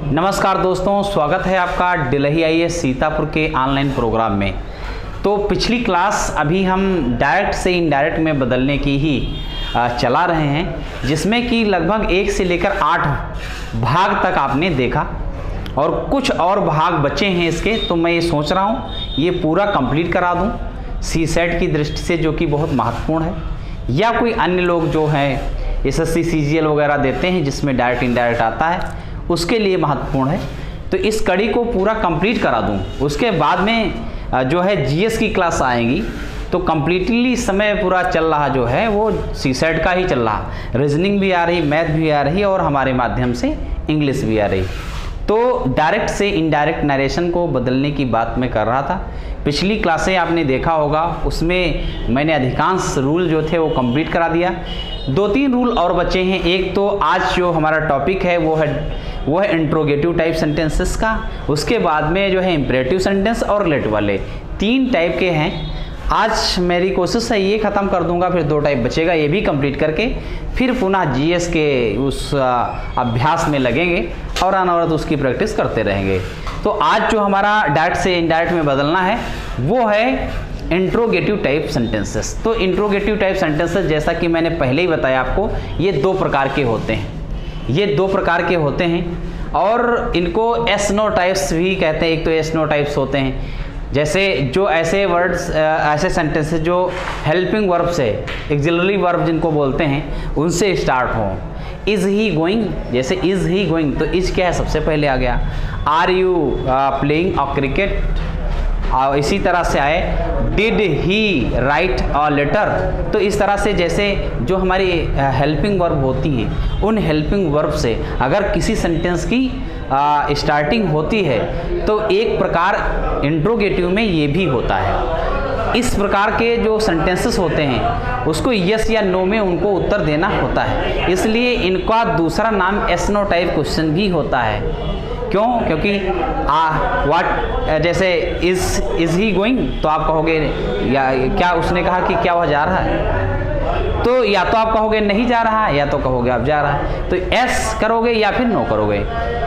नमस्कार दोस्तों, स्वागत है आपका डिलही आईएएस सीतापुर के ऑनलाइन प्रोग्राम में। तो पिछली क्लास अभी हम डायरेक्ट से इनडायरेक्ट में बदलने की ही चला रहे हैं, जिसमें कि लगभग 1 से लेकर 8 भाग तक आपने देखा और कुछ और भाग बचे हैं इसके। तो मैं ये सोच रहा हूँ ये पूरा कंप्लीट करा दूँ सीसेट की दृष्टि से, जो कि बहुत महत्वपूर्ण है, या कोई अन्य लोग जो हैं एसएससी सीजीएल वगैरह देते हैं जिसमें डायरेक्ट इनडायरेक्ट आता है, उसके लिए महत्वपूर्ण है। तो इस कड़ी को पूरा कंप्लीट करा दूं। उसके बाद में जो है जीएस की क्लास आएगी, तो कम्प्लीटली समय पूरा चल रहा जो है वो सीसेट का ही चल रहा। रीजनिंग भी आ रही, मैथ भी आ रही और हमारे माध्यम से इंग्लिश भी आ रही। तो डायरेक्ट से इनडायरेक्ट नरेशन को बदलने की बात मैं कर रहा था। पिछली क्लासें आपने देखा होगा, उसमें मैंने अधिकांश रूल जो थे वो कंप्लीट करा दिया। 2-3 रूल और बचे हैं। एक तो आज जो हमारा टॉपिक है वो है इंट्रोगेटिव टाइप सेंटेंसेस का। उसके बाद में जो है इंपरेटिव सेंटेंस और रिलेटिव वाले 3 टाइप के हैं। आज मेरी कोशिश है ये ख़त्म कर दूंगा, फिर 2 टाइप बचेगा, ये भी कंप्लीट करके फिर पुनः जीएस के उस अभ्यास में लगेंगे और अनवरत उसकी प्रैक्टिस करते रहेंगे। तो आज जो हमारा डायरेक्ट से इनडायरेक्ट में बदलना है वो है इंट्रोगेटिव टाइप सेंटेंसेस। तो इंट्रोगेटिव टाइप सेंटेंसेस, जैसा कि मैंने पहले ही बताया आपको, ये 2 प्रकार के होते हैं। ये 2 प्रकार के होते हैं और इनको एस नो टाइप्स भी कहते हैं। एक तो एस नो टाइप्स होते हैं, जैसे जो ऐसे वर्ड्स ऐसे सेंटेंसेस जो हेल्पिंग वर्ब से, एक्सिलरी वर्ब जिनको बोलते हैं, उनसे स्टार्ट हो। इज़ ही गोइंग, जैसे इज़ ही गोइंग, तो इज़ क्या है, सबसे पहले आ गया। Are you playing a cricket, इसी तरह से आए did he write a letter. तो इस तरह से जैसे जो हमारी हेल्पिंग वर्ब होती हैं, उन हेल्पिंग वर्ब से अगर किसी सेंटेंस की स्टार्टिंग होती है तो एक प्रकार इंट्रोगेटिव में ये भी होता है। इस प्रकार के जो सेंटेंसेस होते हैं उसको यस या नो में उनको उत्तर देना होता है, इसलिए इनका दूसरा नाम एस नो टाइप क्वेश्चन भी होता है। क्यों? क्योंकि व्हाट, जैसे इज ही गोइंग, तो आप कहोगे या क्या उसने कहा कि क्या वह जा रहा है, तो या तो आप कहोगे नहीं जा रहा है या तो कहोगे आप जा रहा है। तो एस करोगे या फिर नो करोगे,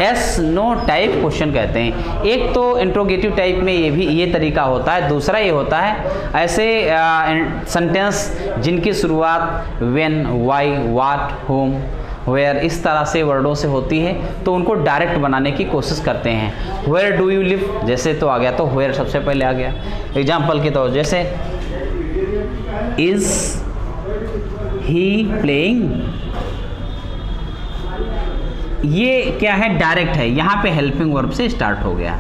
एस नो टाइप क्वेश्चन कहते हैं। एक तो इंट्रोगेटिव टाइप में ये तरीका होता है। दूसरा ये होता है ऐसे सेंटेंस जिनकी शुरुआत when, why, what, whom, where इस तरह से वर्डों से होती है, तो उनको डायरेक्ट बनाने की कोशिश करते हैं। वेयर डू यू लिव, जैसे तो आ गया, तो वेयर सबसे पहले आ गया। एग्जाम्पल के तौर जैसे इज ही प्लेइंग, ये क्या है, डायरेक्ट है, यहाँ पे हेल्पिंग वर्ब से स्टार्ट हो गया।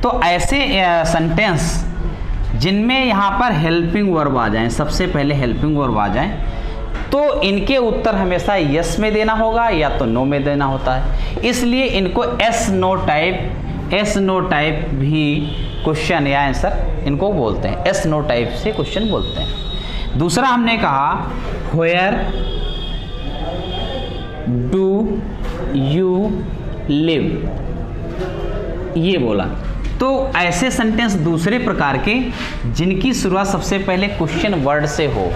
तो ऐसे सेंटेंस जिनमें यहाँ पर हेल्पिंग वर्ब आ जाए, सबसे पहले हेल्पिंग वर्ब आ जाए, तो इनके उत्तर हमेशा यस में देना होगा या तो नो में देना होता है। इसलिए इनको एस नो टाइप भी क्वेश्चन या आंसर इनको बोलते हैं, एस नो टाइप से क्वेश्चन बोलते हैं। दूसरा हमने कहा वेयर डू यू लिव, ये बोला। तो ऐसे सेंटेंस दूसरे प्रकार के जिनकी शुरुआत सबसे पहले क्वेश्चन वर्ड से हो,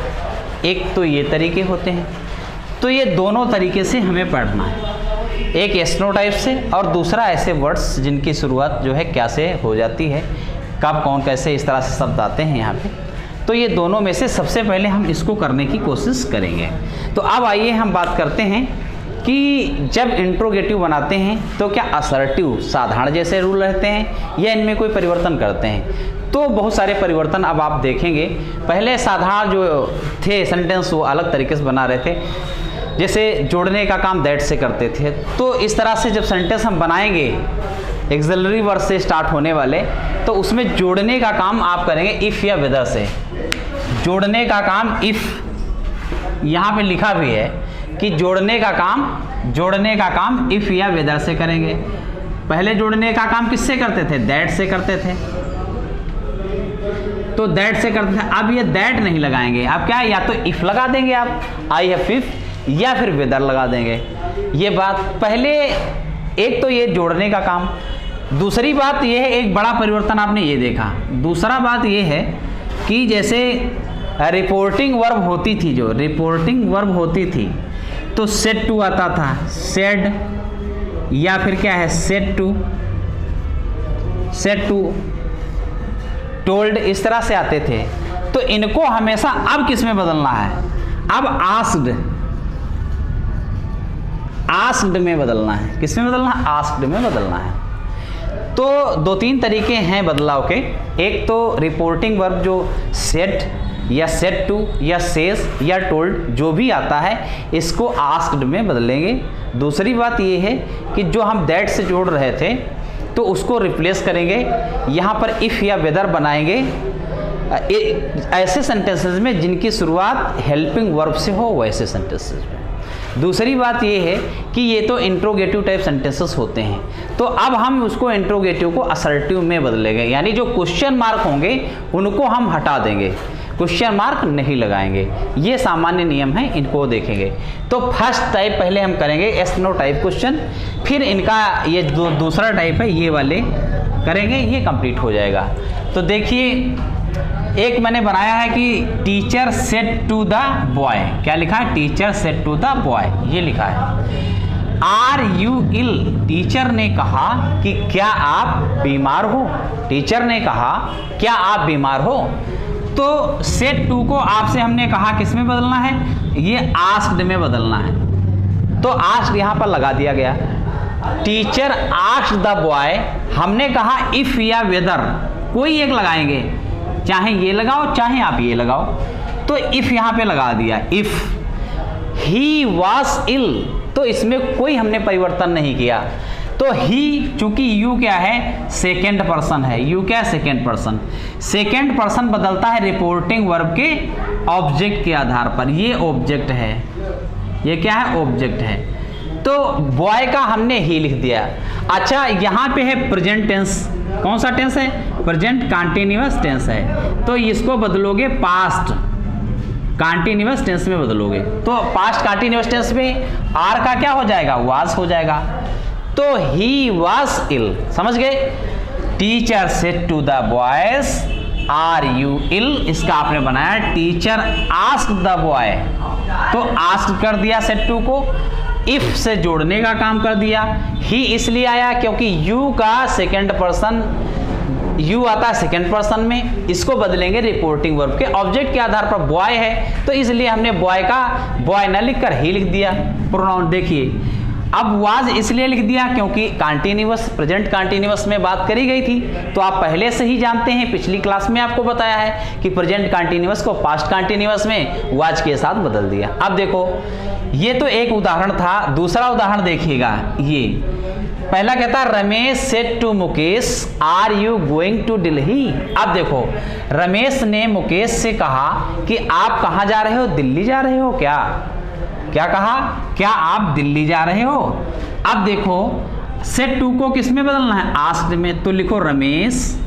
एक तो ये तरीके होते हैं। तो ये दोनों तरीके से हमें पढ़ना है, एक एस नो टाइप से और दूसरा ऐसे वर्ड्स जिनकी शुरुआत जो है क्या से हो जाती है, कब, कौन, कैसे, इस तरह से शब्द आते हैं यहाँ पे। तो ये दोनों में से सबसे पहले हम इसको करने की कोशिश करेंगे। तो अब आइए हम बात करते हैं कि जब इंट्रोगेटिव बनाते हैं तो क्या असर्टिव साधारण जैसे रूल रहते हैं या इनमें कोई परिवर्तन करते हैं। तो बहुत सारे परिवर्तन अब आप देखेंगे। पहले साधारण जो थे सेंटेंस वो अलग तरीके से बना रहे थे, जैसे जोड़ने का काम दैट से करते थे। तो इस तरह से जब सेंटेंस हम बनाएंगे एक्सिलरी वर्ब से स्टार्ट होने वाले, तो उसमें जोड़ने का काम आप करेंगे इफ़ या वेदर से। जोड़ने का काम इफ़, यहाँ पे लिखा भी है कि जोड़ने का काम इफ़ या वेदर से करेंगे। पहले जोड़ने का काम किससे करते थे, दैट से करते थे, तो दैट से करते थे। अब ये दैट नहीं लगाएंगे, अब क्या है, या तो इफ़ लगा देंगे आप, आई हैव इफ, या फिर वेदर लगा देंगे। ये बात पहले, एक तो ये जोड़ने का काम। दूसरी बात ये है, एक बड़ा परिवर्तन आपने ये देखा। दूसरा बात ये है कि जैसे रिपोर्टिंग वर्ब होती थी, तो सेड टू आता था, सेड या फिर क्या है सेड टू, टोल्ड, इस तरह से आते थे। तो इनको हमेशा अब किस में बदलना है, अब आस्क्ड में बदलना है। किस में बदलना है, आस्क्ड में बदलना है। तो 2-3 तरीके हैं बदलाव के। एक तो रिपोर्टिंग वर्ब जो सेड या सेड टू या सेज या टोल्ड जो भी आता है इसको आस्क्ड में बदलेंगे। दूसरी बात ये है कि जो हम दैट से जोड़ रहे थे तो उसको रिप्लेस करेंगे, यहाँ पर इफ़ या वेदर बनाएंगे ऐसे सेंटेंसेस में जिनकी शुरुआत हेल्पिंग वर्ब से हो, वैसे सेंटेंसेस में। दूसरी बात ये है कि ये तो इंट्रोगेटिव टाइप सेंटेंसेस होते हैं, तो अब हम उसको इंट्रोगेटिव को असर्टिव में बदलेंगे, यानी जो क्वेश्चन मार्क होंगे उनको हम हटा देंगे, क्वेश्चन मार्क नहीं लगाएंगे। ये सामान्य नियम है, इनको देखेंगे। तो फर्स्ट टाइप पहले हम करेंगे एस नो टाइप क्वेश्चन, फिर इनका ये दूसरा टाइप है ये वाले करेंगे, ये कंप्लीट हो जाएगा। तो देखिए एक मैंने बनाया है कि teacher said to the boy, क्या लिखा है, teacher said to the boy, ये लिखा है। आर यू इल, टीचर ने कहा कि क्या आप बीमार हो, टीचर ने कहा क्या आप बीमार हो। तो सेड टू को आपसे हमने कहा किस में बदलना है, ये आस्क्ड में बदलना है। तो आस्क्ड यहाँ पर लगा दिया गया। टीचर आस्क्ड द बॉय, हमने कहा इफ या वेदर कोई एक लगाएंगे, चाहे ये लगाओ चाहे आप ये लगाओ। तो इफ यहाँ पे लगा दिया, इफ ही वॉज इल, तो इसमें कोई हमने परिवर्तन नहीं किया। तो ही, चूंकि यू क्या है, सेकेंड पर्सन है, यू क्या है, सेकेंड पर्सन। सेकेंड पर्सन बदलता है रिपोर्टिंग वर्ब के ऑब्जेक्ट के आधार पर। ये ऑब्जेक्ट है, ये क्या है, ऑब्जेक्ट है। तो बॉय का हमने ही लिख दिया। अच्छा यहाँ पे है प्रेजेंट टेंस, कौन सा टेंस है, प्रेजेंट कंटीन्यूअस टेंस है। तो इसको बदलोगे पास्ट कंटीन्यूअस टेंस में बदलोगे। तो पास्ट कंटीन्यूअस टेंस में आर का क्या हो जाएगा, वाज हो जाएगा। तो ही वाज इल, समझ गए। Teacher said to the boys are you ill, इसका आपने बनाया टीचर आस्क्ड द बॉय। तो आस्क्ड कर दिया सेड टू को, इफ से जोड़ने का काम कर दिया। ही इसलिए आया क्योंकि यू का सेकेंड पर्सन, यू आता है सेकेंड पर्सन में, इसको बदलेंगे रिपोर्टिंग वर्ब के ऑब्जेक्ट के आधार पर। बॉय है तो इसलिए हमने बॉय का बॉय न लिखकर ही लिख दिया प्रोनाउन। देखिए अब वाज इसलिए लिख दिया क्योंकि कंटीन्यूअस, प्रेजेंट कंटीन्यूअस में बात करी गई थी। तो आप पहले से ही जानते हैं, पिछली क्लास में आपको बताया है कि प्रेजेंट कंटीन्यूअस को पास्ट कंटीन्यूअस में वाज के साथ बदल दिया। अब देखो ये तो एक उदाहरण था, दूसरा उदाहरण देखिएगा। ये पहला कहता है Ramesh said to Mukesh are you going to Delhi. अब देखो रमेश ने मुकेश से कहा कि आप कहाँ जा रहे हो, दिल्ली जा रहे हो क्या, क्या कहा, क्या आप दिल्ली जा रहे हो। अब देखो सेड टू को किस में बदलना है, आस्क्ड में। तो लिखो रमेश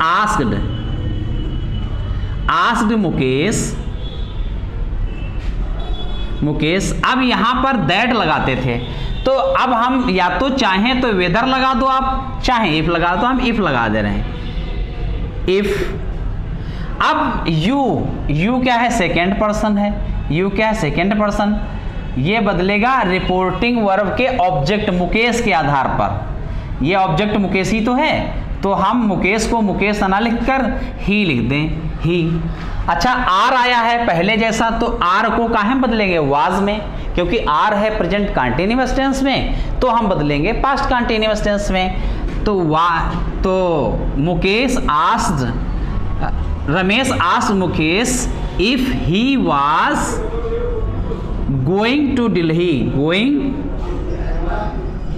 आस्क्ड, आस्क्ड मुकेश। अब यहां पर दैट लगाते थे, तो अब हम या तो चाहें तो वेदर लगा दो आप, चाहे इफ लगा दो, हम इफ लगा दे रहे हैं, इफ। अब यू क्या है, सेकेंड पर्सन है, यू क्या है, सेकेंड पर्सन। ये बदलेगा रिपोर्टिंग वर्ब के ऑब्जेक्ट मुकेश के आधार पर। ये ऑब्जेक्ट मुकेश ही तो है, तो हम मुकेश को मुकेश ना लिखकर ही लिख दें, ही। अच्छा आर आया है पहले जैसा, तो आर को कहाँ बदलेंगे, वाज में, क्योंकि आर है प्रेजेंट कंटीन्यूअस टेंस में, तो हम बदलेंगे पास्ट कंटीन्यूअस टेंस में। तो Mukesh asked, Ramesh asked Mukesh if he was going to Delhi,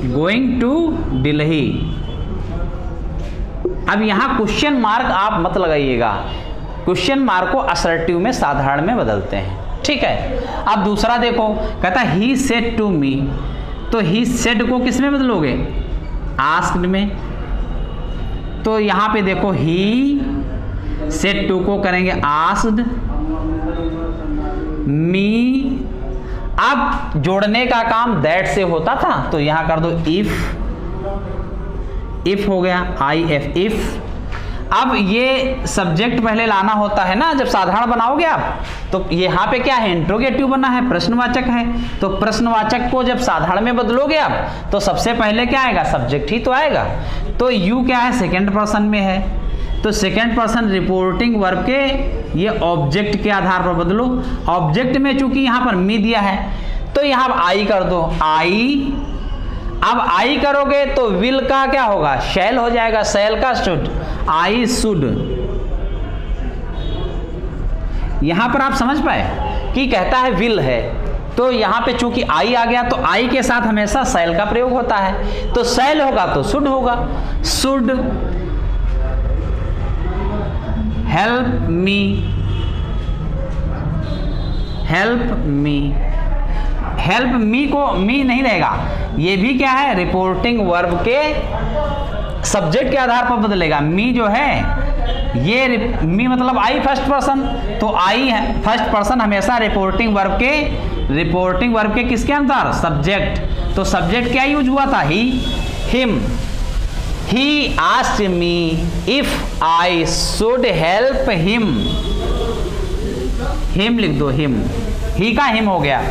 going to Delhi. अब यहां क्वेश्चन मार्क आप मत लगाइएगा, क्वेश्चन मार्क को असर्टिव में, साधारण में बदलते हैं, ठीक है। अब दूसरा देखो, कहता ही सेड टू मी, तो ही सेड को किस में बदलोगे, आस्क्ड में। तो यहां पे देखो ही सेड टू को करेंगे आस्क्ड मी। अब जोड़ने का काम दैट से होता था, तो यहां कर दो इफ हो गया, आई एफ, इफ। अब ये सब्जेक्ट पहले लाना होता है ना, जब साधारण बनाओगे आप, तो यहाँ पे क्या है, इंट्रोगेटिव बना है, प्रश्नवाचक है, तो प्रश्नवाचक को जब साधारण में बदलोगे आप, तो सबसे पहले क्या आएगा, सब्जेक्ट ही तो आएगा। तो यू क्या है, सेकेंड पर्सन में है, तो सेकेंड पर्सन रिपोर्टिंग वर्ब के ये ऑब्जेक्ट के आधार पर बदलो। ऑब्जेक्ट में चूंकि यहाँ पर मी दिया है, तो यहाँ आई कर दो, आई। अब आई करोगे तो विल का क्या होगा, शैल हो जाएगा, शैल का शुड, आई शुड। यहां पर आप समझ पाए कि कहता है विल है, तो यहां पे चूंकि आई आ गया, तो आई के साथ हमेशा शैल का प्रयोग होता है, तो शैल होगा तो शुड होगा। Should help me, help me, help me को मी नहीं रहेगा, ये भी क्या है, रिपोर्टिंग वर्ब के सब्जेक्ट के आधार पर बदलेगा। मी जो है ये मी मतलब आई फर्स्ट पर्सन, तो आई है फर्स्ट पर्सन हमेशा रिपोर्टिंग वर्ब के किसके अंदर, सब्जेक्ट। तो सब्जेक्ट क्या यूज हुआ था, he, him. He asked me if I should help him, him लिख दो, हिम, ही का हिम हो गया।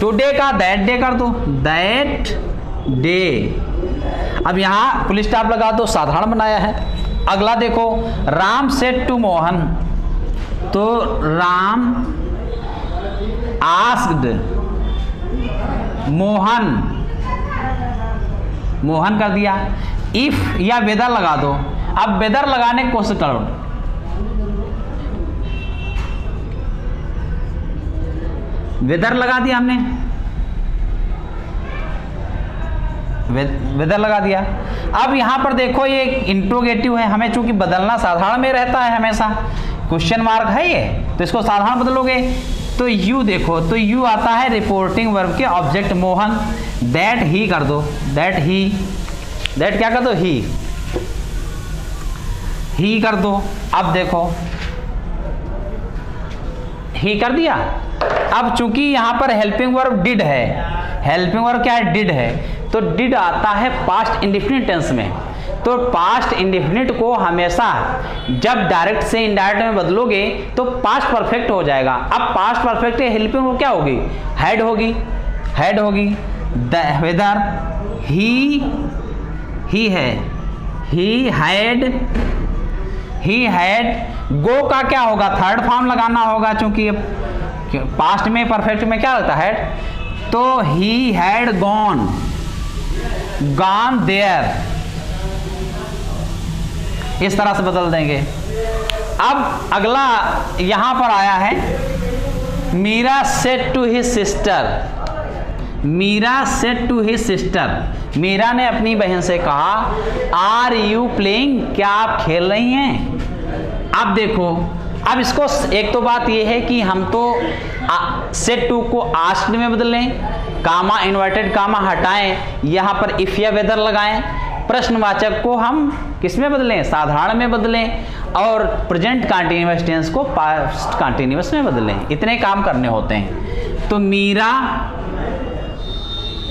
टुडे का दैट डे कर दो, दैट डे। अब यहां पुलिस स्टॉप लगा दो, साधारण बनाया है। अगला देखो, राम सेड टू मोहन, तो राम आस्क्ड मोहन, मोहन कर दिया। इफ या वेदर लगा दो, अब वेदर लगाने की कोशिश करो, वेदर लगा दिया हमने, वेदर लगा दिया। अब यहां पर देखो ये इंट्रोगेटिव है, हमें चूंकि बदलना साधारण में रहता है हमेशा, क्वेश्चन मार्क है ये, तो इसको साधारण बदलोगे तो यू देखो, तो यू आता है रिपोर्टिंग वर्ब के ऑब्जेक्ट मोहन। दैट ही कर दो, दैट ही, दैट क्या कर दो, ही कर दो। अब देखो ही कर दिया। अब चूंकि यहां पर हेल्पिंग वर्ब डिड है, हेल्पिंग वर्ब क्या है, डिड है, तो डिड आता है पास्ट इंडेफिनिट टेंस में। तो पास्ट इंडेफिनिट को हमेशा जब डायरेक्ट से इनडायरेक्ट में बदलोगे तो पास्ट परफेक्ट हो जाएगा। अब पास्ट परफेक्ट हेल्पिंग वो क्या होगी, हैड होगी, हैड होगी। वेदर ही है, ही हैड। गो का क्या होगा, थर्ड फॉर्म लगाना होगा, क्योंकि पास्ट में परफेक्ट में क्या होता है, तो ही हैड गॉन देयर, इस तरह से बदल देंगे। अब अगला यहां पर आया है, Meera said to his sister, Meera said to his sister, Meera ने अपनी बहन से कहा आर यू प्लेइंग, क्या आप खेल रही हैं। अब देखो, अब इसको एक तो बात यह है कि हम तो सेड टू को आस्क्ड में बदलें, कामा इन्वर्टेड कामा हटाएं, यहां पर इफ या वेदर लगाएं, प्रश्नवाचक को हम किस में बदलें, साधारण में बदलें, और प्रेजेंट कंटीन्यूअस टेंस को पास्ट कंटीन्यूअस में बदलें। इतने काम करने होते हैं। तो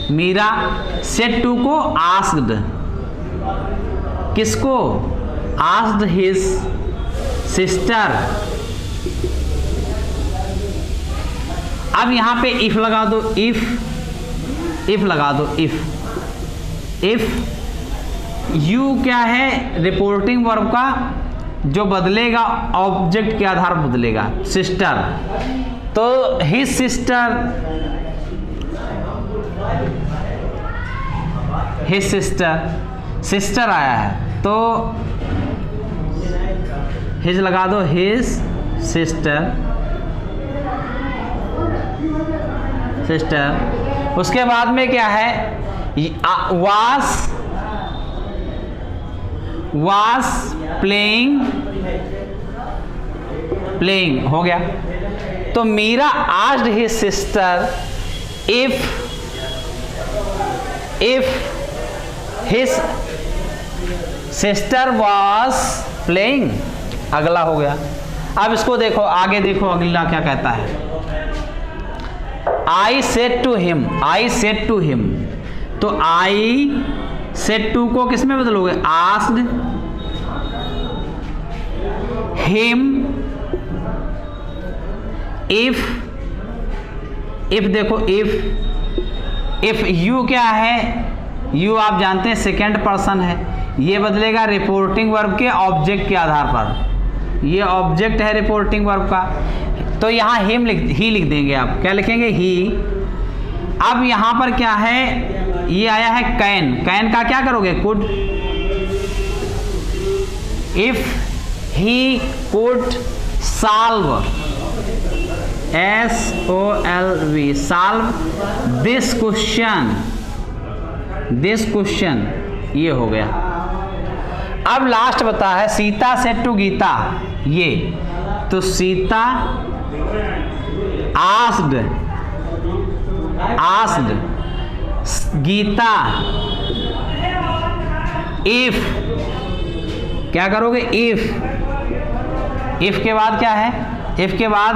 मीरा सेड टू को आस्क्ड, किसको, आस्क्ड हिज सिस्टर। अब यहां पे इफ लगा दो, इफ लगा दो, इफ यू क्या है, रिपोर्टिंग वर्ब का जो बदलेगा ऑब्जेक्ट के आधार पर बदलेगा, सिस्टर। तो हिज सिस्टर, हिज सिस्टर आया है, तो हिज लगा दो, हिज सिस्टर। उसके बाद में क्या है, was playing हो गया। तो Meera asked his sister if his sister was playing, अगला हो गया। अब इसको देखो, आगे देखो अगला क्या कहता है, I said to him, तो I said to को किस में बदलोगे, asked, हिम, इफ देखो इफ यू क्या है, यू आप जानते हैं सेकेंड पर्सन है, ये बदलेगा रिपोर्टिंग वर्ब के ऑब्जेक्ट के आधार पर, ये ऑब्जेक्ट है रिपोर्टिंग वर्ब का, तो यहाँ ही लिख देंगे आप, क्या लिखेंगे ही। अब यहाँ पर क्या है, ये आया है कैन, कैन का क्या करोगे, could, if he could solve, SOLV, solve this question, ये हो गया। अब लास्ट बता है सीता सेड टू गीता, ये तो सीता आस्क्ड गीता इफ, क्या करोगे, इफ के बाद क्या है, इफ के बाद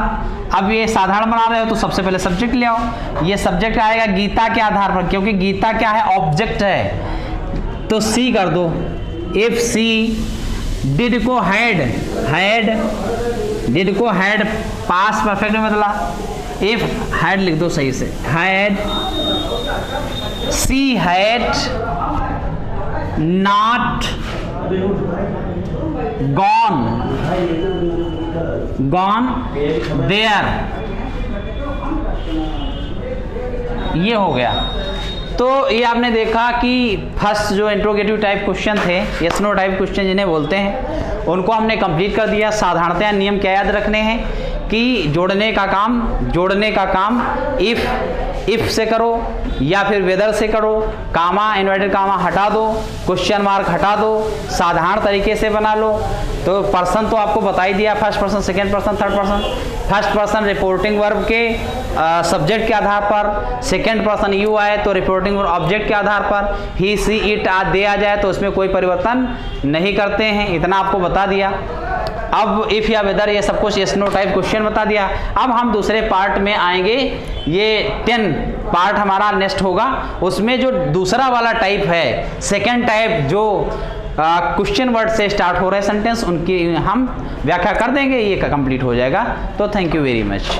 अब ये साधारण बना रहे हो तो सबसे पहले सब्जेक्ट ले आओ, ये सब्जेक्ट आएगा गीता के आधार पर, क्योंकि गीता क्या है, ऑब्जेक्ट है, तो सी कर दो। इफ सी डिड को हैड पास परफेक्ट में बदला, इफ हैड लिख दो सही से, had she had not gone there, ये हो गया। तो ये आपने देखा कि फर्स्ट जो इंट्रोगेटिव टाइप क्वेश्चन थे, यस नो टाइप क्वेश्चन जिन्हें बोलते हैं, उनको हमने कंप्लीट कर दिया। साधारणतया नियम क्या याद रखने हैं कि जोड़ने का काम इफ से करो या फिर वेदर से करो, कामा इन्वर्टेड कामा हटा दो, क्वेश्चन मार्क हटा दो, साधारण तरीके से बना लो। तो पर्सन तो आपको बता ही दिया, first person, second person, third person. First person reporting verb के सब्जेक्ट के आधार पर, सेकेंड पर्सन यू आए तो रिपोर्टिंग वर्ब ऑब्जेक्ट के आधार पर, ही सी इट दे आ जाए तो उसमें कोई परिवर्तन नहीं करते हैं, इतना आपको बता दिया। अब इफ या वेदर ये सब कुछ यस नो टाइप क्वेश्चन बता दिया। अब हम दूसरे पार्ट में आएंगे, ये 10 पार्ट हमारा नेक्स्ट होगा, उसमें जो दूसरा वाला टाइप है, सेकेंड टाइप जो क्वेश्चन वर्ड से स्टार्ट हो रहे सेंटेंस, उनकी हम व्याख्या कर देंगे, ये कंप्लीट हो जाएगा। तो थैंक यू वेरी मच।